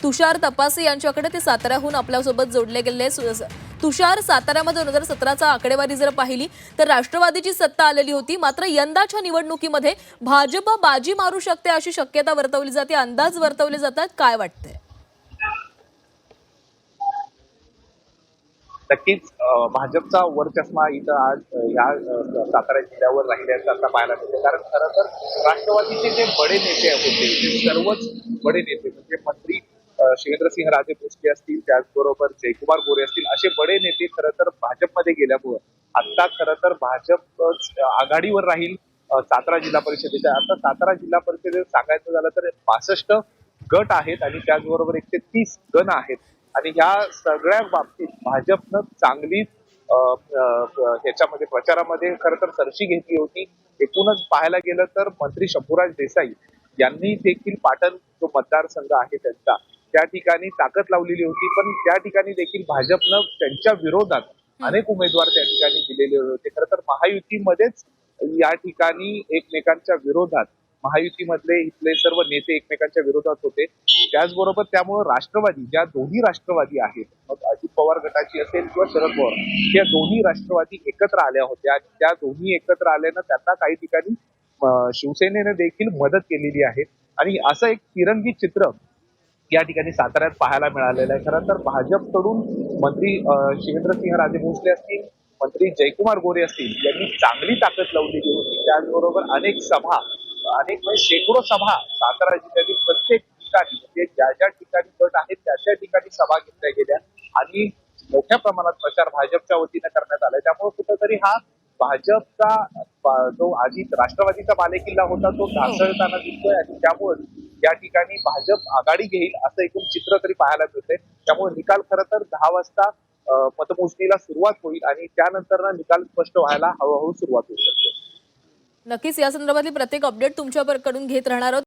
तुषार तपासे यांच्याकडे, ते साताऱ्याहून आपल्यासोबत जोडले गेले। तुषार, साताऱ्यामध्ये 2017चा आकडेवारी जर पाहिली तर राष्ट्रवादीची सत्ता आलेली होती, मात्र यंदाच्या निवडणुकीमध्ये भाजप बाजी मारू शकते अशी शक्यता वर्तवली जाते, अंदाज वर्तवले जातात। काय वाटतंय? नक्कीच भाजपचा वरचष्मा इथं आज या सातारा जिल्ह्यावर राहिल्याचं आता पाहायला मिळते। कारण खरं तर राष्ट्रवादीचे जे बडे नेते होते ते सर्वच बडे नेते म्हणजे मंत्री शिवेंद्रसिंह राजे भोसले असतील, त्याचबरोबर जयकुमार गोरे असतील, असे बडे नेते खरं तर भाजपमध्ये गेल्यामुळं आता खरं तर भाजप आघाडीवर राहील सातारा जिल्हा परिषदेच्या। आता सातारा जिल्हा परिषदेत सांगायचं झालं तर 65 गट आहेत आणि त्याचबरोबर 130 गण आहेत आणि ह्या सगळ्या बाबतीत भाजपनं चांगलीच ह्याच्यामध्ये प्रचारामध्ये खरं तर सरशी घेतली होती। एकूणच पाहायला गेलं तर मंत्री शंभूराज देसाई यांनी देखील पाटण जो मतदारसंघ आहे त्यांचा त्या ठिकाणी ताकद लावलेली होती, पण त्या ठिकाणी देखील भाजपनं त्यांच्या विरोधात अनेक उमेदवार त्या ठिकाणी दिलेले होते। खरं तर महायुतीमध्येच या ठिकाणी एकमेकांच्या विरोधात महायुतीमधले इथले सर्व नेते एकमेकांच्या विरोधात होते। त्याचबरोबर त्यामुळे राष्ट्रवादी, ज्या दोन्ही राष्ट्रवादी आहेत, मग अजित पवार गटाची असेल किंवा शरद पवार, या दोन्ही राष्ट्रवादी एकत्र आल्या होत्या आणि त्या दोन्ही एकत्र आल्यानं त्यांना काही ठिकाणी शिवसेनेने देखील मदत केलेली आहे आणि असं एक तिरंगी चित्र या ठिकाणी साताऱ्यात पाहायला मिळालेलं आहे। खरं तर भाजपकडून मंत्री शिवेंद्रसिंह राजे भोसले असतील, मंत्री जयकुमार गोरे असतील, यांनी चांगली ताकद लावलेली होती। त्याचबरोबर अनेक सभा, अनेक म्हणजे शेकडो सभा सातारा जिल्ह्यातील प्रत्येक ठिकाणी म्हणजे ज्या ज्या ठिकाणी गट आहेत त्या त्या ठिकाणी सभा घेतल्या गेल्या आणि मोठ्या प्रमाणात प्रचार भाजपच्या वतीने करण्यात आलाय। त्यामुळे कुठेतरी हा भाजपचा जो आधी राष्ट्रवादीचा बालेकिल्ला होता तो ढासळताना दिसतोय आणि त्यामुळे या ठिकाणी भाजप आघाडी घेईल असं एकूण चित्र तरी पाहायला मिळतंय। त्यामुळे निकाल खरं तर 10 वाजता मतमोजणीला सुरुवात होईल आणि त्यानंतर निकाल स्पष्ट व्हायला हळूहळू सुरुवात होऊ शकते। नक्कीच या संदर्भातली प्रत्येक अपडेट तुमच्याकडून घेत राहणार आहोत।